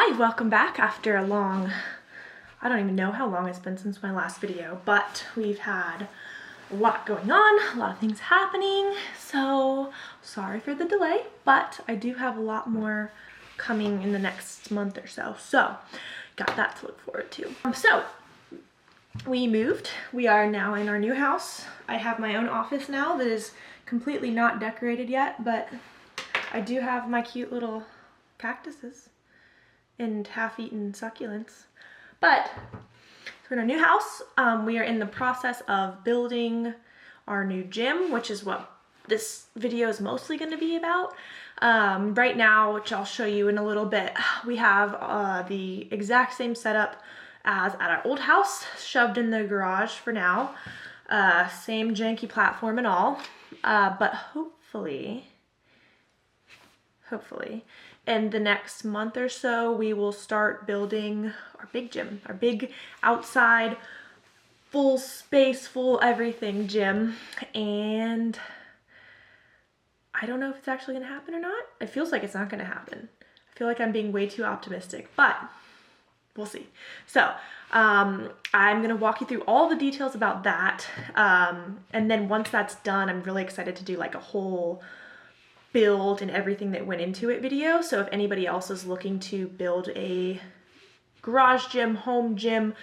Hi, welcome back after a long, I don't even know how long it's been since my last video, but we've had a lot going on, a lot of things happening, so sorry for the delay, but I do have a lot more coming in the next month or so, got that to look forward to. So we moved. We are now in our new house. I have my own office now that is completely not decorated yet, but I do have my cute little cactuses and half-eaten succulents. But we're in our new house. We are in the process of building our new gym, which is what this video is mostly going to be about. Right now, which I'll show you in a little bit, we have the exact same setup as at our old house, shoved in the garage for now. Same janky platform and all, but hopefully in the next month or so, we will start building our big gym, our big outside, full space, full everything gym. And I don't know if it's actually gonna happen or not. It feels like it's not gonna happen. I feel like I'm being way too optimistic, but we'll see. So I'm gonna walk you through all the details about that. And then once that's done, I'm really excited to do like a whole build and everything that went into it video. So if anybody else is looking to build a garage gym, home gym,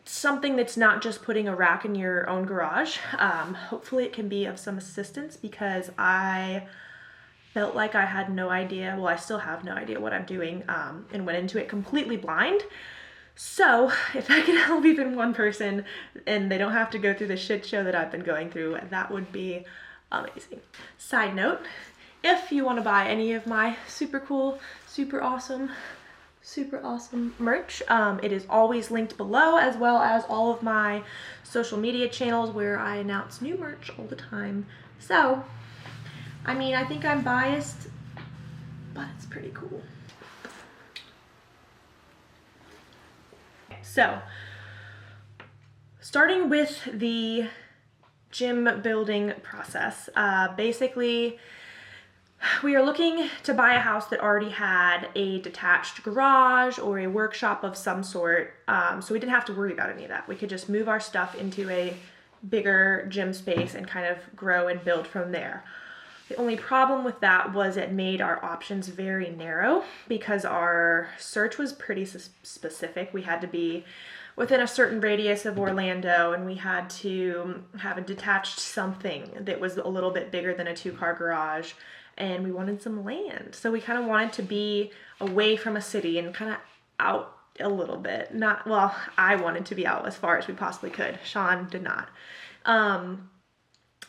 something that's not just putting a rack in your own garage, hopefully it can be of some assistance, because I felt like I had no idea, well, I still have no idea what I'm doing, and went into it completely blind. So if I can help even one person and they don't have to go through the shit show that I've been going through, that would be amazing. Side note, if you want to buy any of my super cool, super awesome merch, it is always linked below, as well as all of my social media channels where I announce new merch all the time. So, I mean, I think I'm biased, but it's pretty cool. So, starting with the gym building process, basically, we are looking to buy a house that already had a detached garage or a workshop of some sort, so we didn't have to worry about any of that. We could just move our stuff into a bigger gym space and kind of grow and build from there. The only problem with that was it made our options very narrow, because our search was pretty specific. We had to be within a certain radius of Orlando, and we had to have a detached something that was a little bit bigger than a 2-car garage, and we wanted some land. So we kind of wanted to be away from a city and kind of out a little bit. Well, I wanted to be out as far as we possibly could. Sean did not.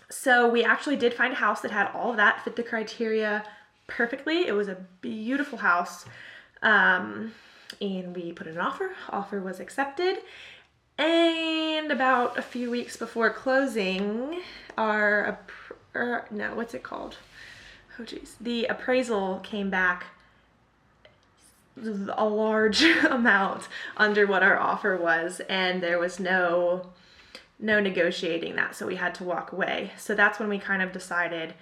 So we actually did find a house that had all of that, fit the criteria perfectly. It was a beautiful house. And we put in an offer. Offer was accepted. And about a few weeks before closing, what's it called? Oh geez. The appraisal came back a large amount under what our offer was, and there was no negotiating that, so we had to walk away. So that's when we kind of decided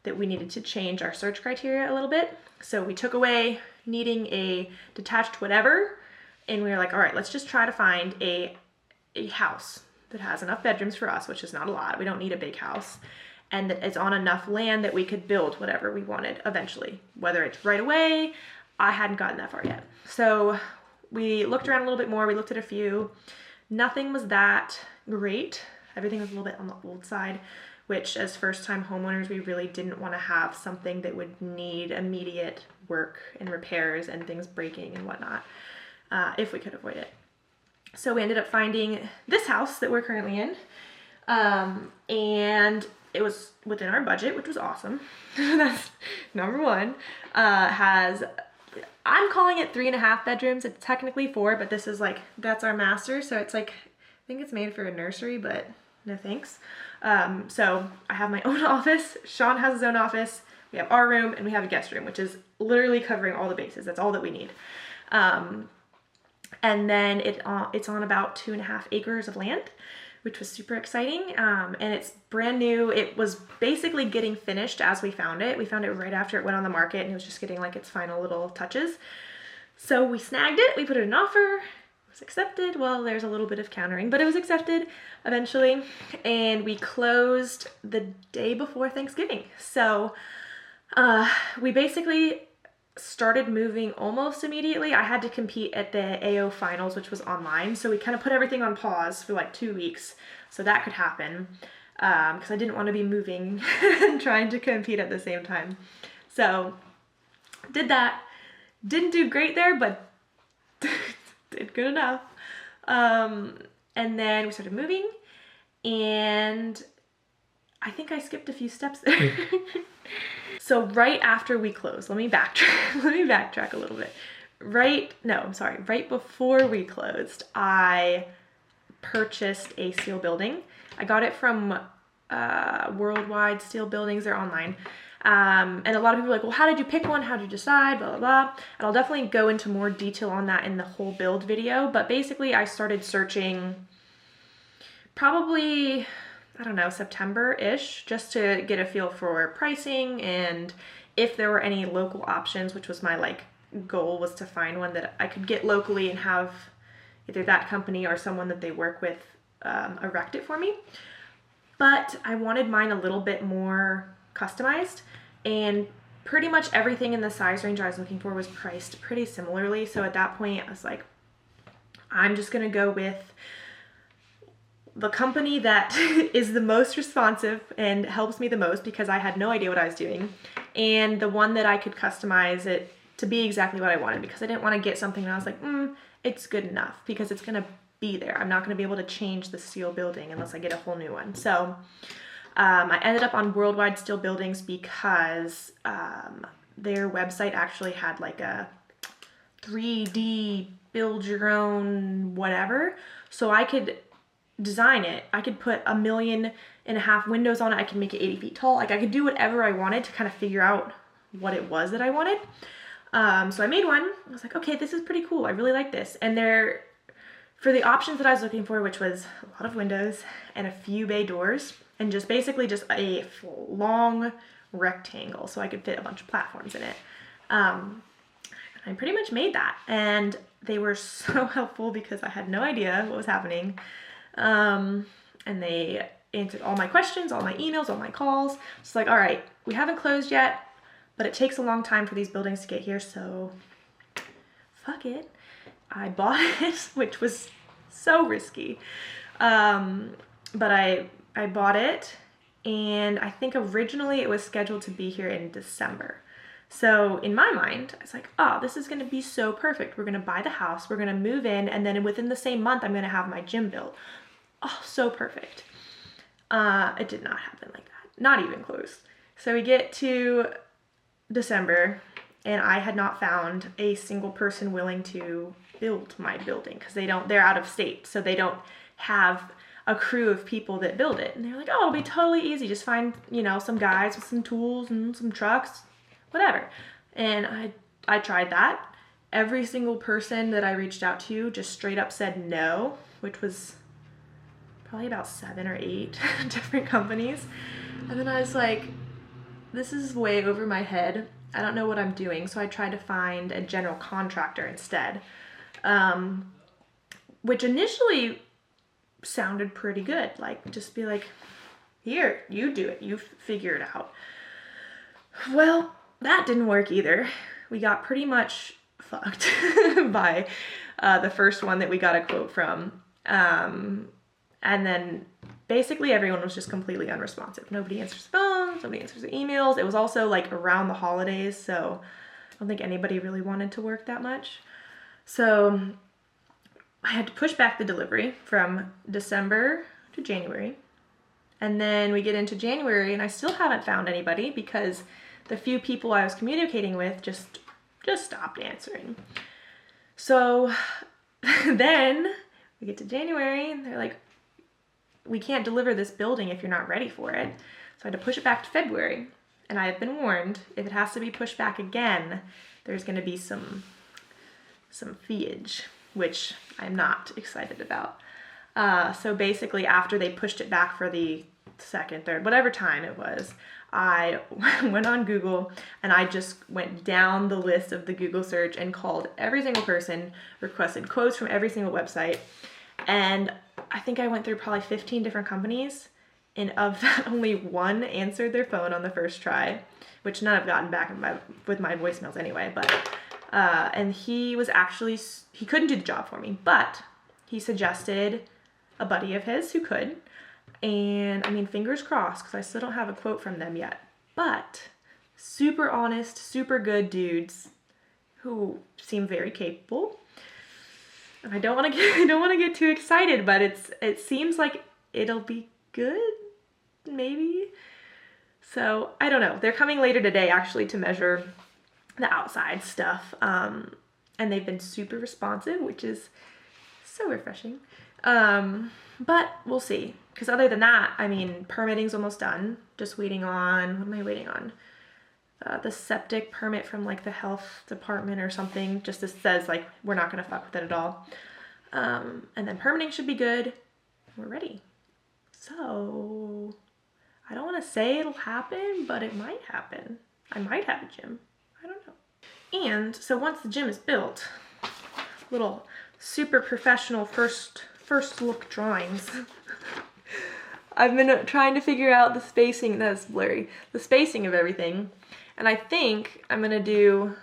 that we needed to change our search criteria a little bit. So we took away needing a detached whatever, and we were like, all right, let's just try to find a house that has enough bedrooms for us, which is not a lot. We don't need a big house, and that is on enough land that we could build whatever we wanted eventually, whether it's right away. I hadn't gotten that far yet. So we looked around a little bit more. We looked at a few. Nothing was that great. Everything was a little bit on the old side, which as first-time homeowners, we really didn't want to have something that would need immediate work and repairs and things breaking and whatnot, if we could avoid it. So we ended up finding this house that we're currently in, and it was within our budget, which was awesome. That's number one. I'm calling it 3.5 bedrooms. It's technically 4, but this is like, that's our master. So it's like, I think it's made for a nursery, but no thanks. So I have my own office. Sean has his own office. We have our room, and we have a guest room, which is literally covering all the bases. That's all that we need. And then it's on about 2.5 acres of land, which was super exciting. And it's brand new. It was basically getting finished as we found it. We found it right after it went on the market, and it was just getting like its final little touches. So we snagged it, we put in an offer, it was accepted. Well, there's a little bit of countering, but it was accepted eventually. And we closed the day before Thanksgiving. So we basically started moving almost immediately. I had to compete at the AO finals, which was online. So we kind of put everything on pause for like 2 weeks so that could happen. Because I didn't want to be moving and trying to compete at the same time. So did that. Didn't do great there, but did good enough. And then we started moving, and I think I skipped a few steps there. So right after we closed, let me backtrack a little bit. Right before we closed, I purchased a steel building. I got it from Worldwide Steel Buildings. They're online. And a lot of people are like, well, how did you pick one? How did you decide? Blah, blah, blah. And I'll definitely go into more detail on that in the whole build video. But basically, I started searching probably, I don't know, September-ish, just to get a feel for pricing and if there were any local options, which was my like goal, was to find one that I could get locally and have either that company or someone that they work with erect it for me. But I wanted mine a little bit more customized, and pretty much everything in the size range I was looking for was priced pretty similarly. So at that point I was like, I'm just gonna go with the company that is the most responsive and helps me the most, because I had no idea what I was doing, and the one that I could customize it to be exactly what I wanted, because I didn't want to get something that I was like, it's good enough, because it's gonna be there. I'm not gonna be able to change the steel building unless I get a whole new one. So I ended up on Worldwide Steel Buildings because their website actually had like a 3D build your own whatever. So I could design it. I could put 1.5 million windows on it. I could make it 80 feet tall. Like I could do whatever I wanted to kind of figure out what it was that I wanted. So I made one. I was like, okay, this is pretty cool. I really like this. And they're, for the options that I was looking for, which was a lot of windows and a few bay doors, and just basically just a long rectangle so I could fit a bunch of platforms in it. I pretty much made that, and they were so helpful because I had no idea what was happening. And they answered all my questions, all my emails, all my calls. It's like, all right, we haven't closed yet, but it takes a long time for these buildings to get here, so fuck it. I bought it, which was so risky. But I bought it, and I think originally it was scheduled to be here in December. So in my mind, I was like, oh, this is going to be so perfect. We're going to buy the house, we're going to move in, and then within the same month, I'm going to have my gym built. Oh, so perfect. It did not happen like that. Not even close. So we get to December, and I had not found a single person willing to build my building, because they're out of state, so they don't have a crew of people that build it. And they're like, oh, it'll be totally easy. Just find, some guys with some tools and some trucks, whatever. And I tried that. Every single person that I reached out to just straight up said no, which was probably about 7 or 8 different companies. And then I was like, this is way over my head. I don't know what I'm doing. So I tried to find a general contractor instead, which initially sounded pretty good. Like, just be like, here, you do it. You figure it out. Well, that didn't work either. We got pretty much fucked by the first one that we got a quote from. And then basically everyone was just completely unresponsive. Nobody answers phones, nobody answers emails. It was also like around the holidays, so I don't think anybody really wanted to work that much. So I had to push back the delivery from December to January. And then we get into January, and I still haven't found anybody because the few people I was communicating with just stopped answering. So then we get to January, and they're like, we can't deliver this building if you're not ready for it. So I had to push it back to February. And I have been warned, if it has to be pushed back again, there's going to be some feeage, which I'm not excited about. So basically after they pushed it back for the second, third, whatever time it was, I went on Google and I just went down the list of the Google search and called every single person, requested quotes from every single website. And I think I went through probably 15 different companies, and of that, only one answered their phone on the first try, which none have gotten back with my voicemails anyway. But and he couldn't do the job for me, but he suggested a buddy of his who could. And I mean, fingers crossed, because I still don't have a quote from them yet. But super honest, super good dudes who seem very capable. And I don't want to get too excited, but it seems like it'll be good, maybe. So I don't know. They're coming later today actually to measure the outside stuff, and they've been super responsive, which is so refreshing. But we'll see. Because other than that, I mean, permitting's almost done. Just waiting on, what am I waiting on? The septic permit from like the health department or something. Just this says like, we're not going to fuck with it at all. And then permitting should be good. We're ready. So I don't want to say it'll happen, but it might happen. I might have a gym. I don't know. And so once the gym is built, little super professional first look drawings. I've been trying to figure out the spacing, that's blurry, the spacing of everything. And I think I'm gonna do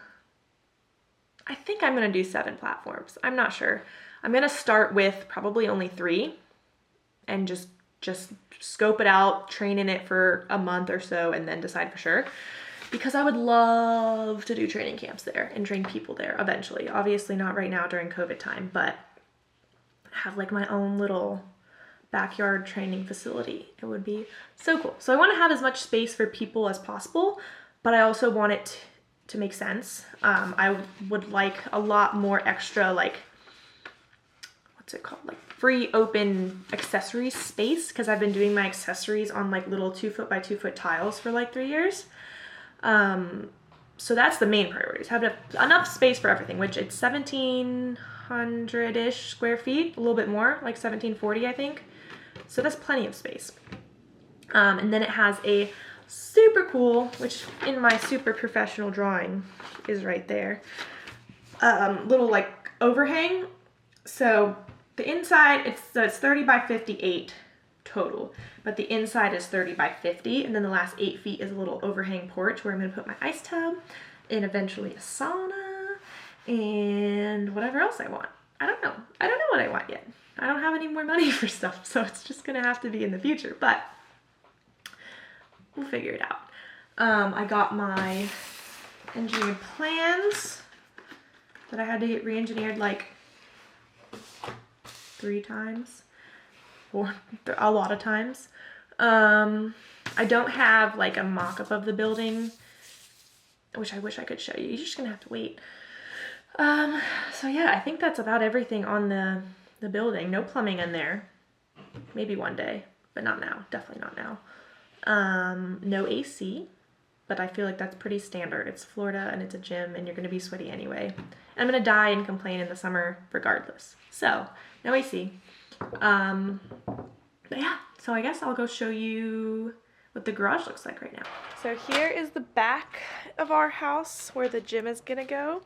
7 platforms. I'm not sure. I'm gonna start with probably only 3 and just scope it out, train in it for a month or so, and then decide for sure. Because I would love to do training camps there and train people there eventually. Obviously not right now during COVID time, but have like my own little backyard training facility. It would be so cool. So I want to have as much space for people as possible, but I also want it to make sense. I would like a lot more extra, like, what's it called? Like free open accessory space, because I've been doing my accessories on like little 2-foot by 2-foot tiles for like 3 years. So that's the main priority, is have enough space for everything, which it's 1,700-ish square feet, a little bit more, like 1,740, I think. So that's plenty of space. And then it has a super cool, which in my super professional drawing is right there, little like overhang. So the inside, it's 30 by 58 total, but the inside is 30 by 50, and then the last 8 feet is a little overhang porch where I'm going to put my ice tub and eventually a sauna and whatever else I want. I don't know what I want yet. I don't have any more money for stuff, so it's just going to have to be in the future, but we'll figure it out. I got my engineered plans that I had to get re-engineered like 3 times. Or a lot of times. I don't have like a mock-up of the building, which I wish I could show you. You're just gonna have to wait. So yeah, I think that's about everything on the building. No plumbing in there. Maybe one day, but not now. Definitely not now. No AC, but I feel like that's pretty standard. It's Florida and it's a gym and you're gonna be sweaty anyway. I'm gonna die and complain in the summer regardless. So, no AC. But yeah, so I guess I'll go show you what the garage looks like right now. So here is the back of our house where the gym is gonna go.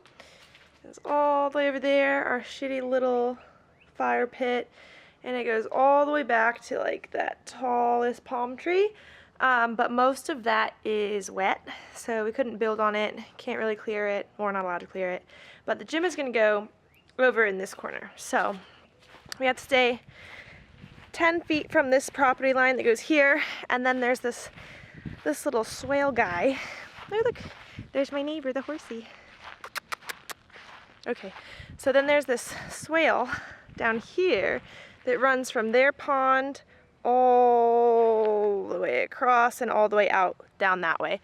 It's all the way over there, our shitty little fire pit, and it goes all the way back to like that tallest palm tree. But most of that is wet, so we couldn't build on it, can't really clear it, or not allowed to clear it. But the gym is gonna go over in this corner. So we have to stay 10 feet from this property line that goes here, and then there's this little swale guy. Oh, look, there's my neighbor, the horsey. Okay, so then there's this swale down here that runs from their pond all the way across and all the way out down that way.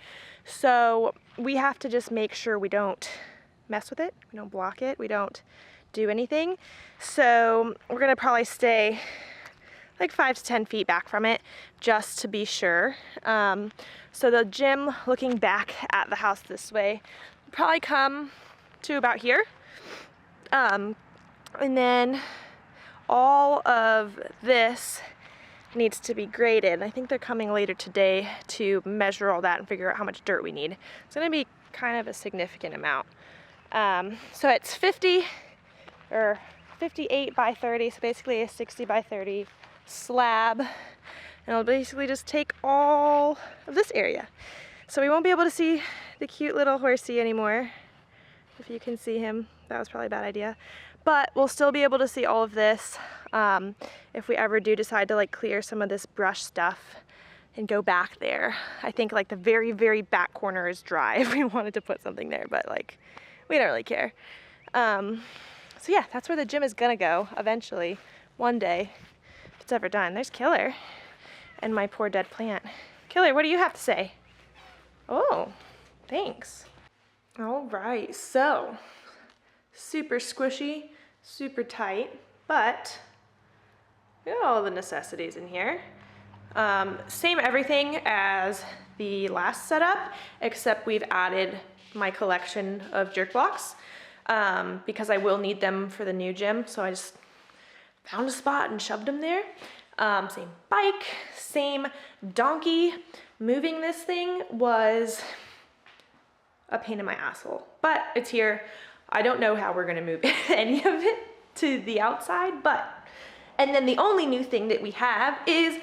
So we have to just make sure we don't mess with it, we don't block it, we don't do anything. So we're gonna probably stay like 5 to 10 feet back from it just to be sure. So the gym looking back at the house this way will probably come to about here. And then all of this needs to be graded. I think they're coming later today to measure all that and figure out how much dirt we need. It's gonna be kind of a significant amount. So it's 50 or 58 by 30, so basically a 60 by 30 slab. And it'll basically just take all of this area. So we won't be able to see the cute little horsey anymore. If you can see him, that was probably a bad idea. But we'll still be able to see all of this if we ever do decide to like clear some of this brush stuff and go back there. I think like the very, very back corner is dry if we wanted to put something there, but like we don't really care. So yeah, that's where the gym is gonna go eventually, one day, if it's ever done. There's Killer and my poor dead plant. Killer, what do you have to say? Oh, thanks. All right, so super squishy, super tight, but we got all the necessities in here. Same everything as the last setup, except we've added my collection of jerk blocks because I will need them for the new gym. So I just found a spot and shoved them there. Same bike, same donkey. Moving this thing was a pain in my asshole, but it's here. I don't know how we're gonna move any of it to the outside, and then the only new thing that we have is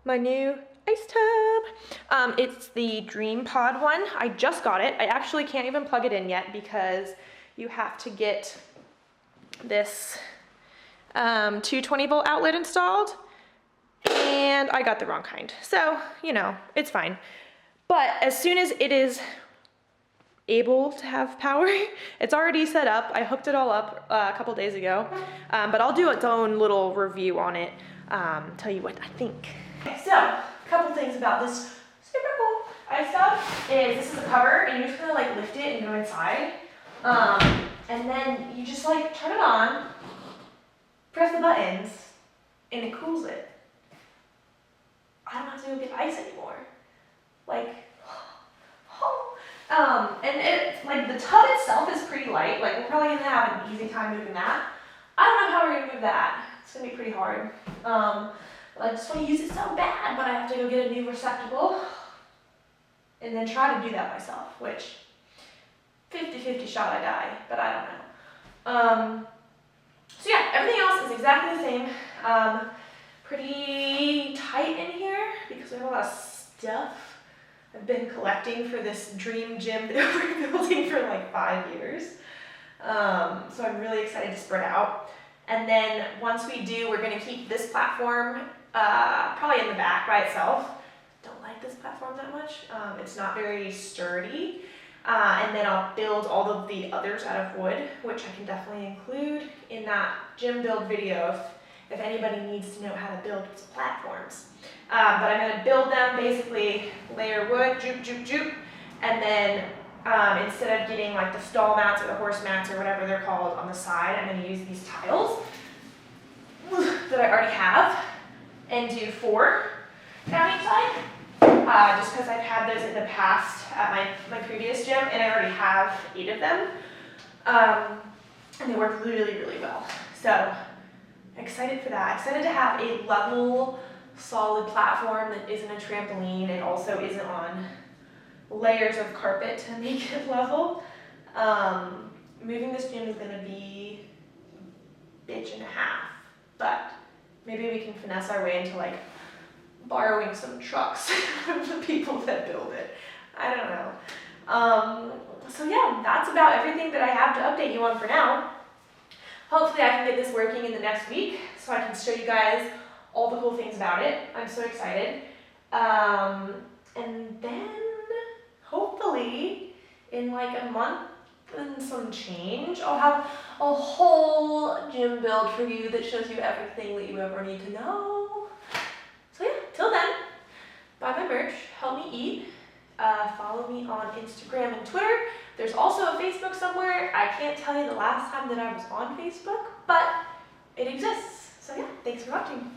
my new ice tub. It's the Dream Pod one. I just got it. I actually can't even plug it in yet because you have to get this 220 volt outlet installed, and I got the wrong kind. So, you know, it's fine. But as soon as it is able to have power, it's already set up. I hooked it all up a couple days ago, but I'll do its own little review on it, tell you what I think. Okay, so a couple things about this super cool ice tub is this is a cover, and you're just gonna like lift it and go inside, and then you just like turn it on, press the buttons, and it cools it. I don't have to go get ice anymore. Like, and it, like the tub itself is pretty light. Like we're probably gonna have an easy time moving that. I don't know how we're gonna move that. It's gonna be pretty hard. But I just want to use it so bad, but I have to go get a new receptacle and then try to do that myself, which 50-50 shot I die, but I don't know. So yeah, everything else is exactly the same. Pretty tight in here because we have a lot of stuff I've been collecting for this dream gym that we're building for like 5 years. So I'm really excited to spread out. And then once we do, we're gonna keep this platform probably in the back by itself. Don't like this platform that much. It's not very sturdy. And then I'll build all of the others out of wood, which I can definitely include in that gym build video if anybody needs to know how to build these platforms. But I'm gonna build them, basically layer wood, joop, joop, joop, and then instead of getting like the stall mats or the horse mats or whatever they're called on the side, I'm gonna use these tiles that I already have and do 4 down each side. Just because I've had those in the past at my previous gym, and I already have 8 of them. And they work really, really well. So excited for that. Excited to have a level, solid platform that isn't a trampoline and also isn't on layers of carpet to make it level. Moving this gym is gonna be a bitch and a half, but maybe we can finesse our way into like borrowing some trucks from the people that build it. I don't know. So yeah, that's about everything that I have to update you on for now. Hopefully I can get this working in the next week so I can show you guys all the cool things about it. I'm so excited. And then hopefully in like a month and some change, I'll have a whole gym build for you that shows you everything that you ever need to know. So yeah, till then, buy my merch, help me eat, follow me on Instagram and Twitter. There's also a Facebook somewhere. I can't tell you the last time that I was on Facebook, but it exists. So yeah, thanks for watching.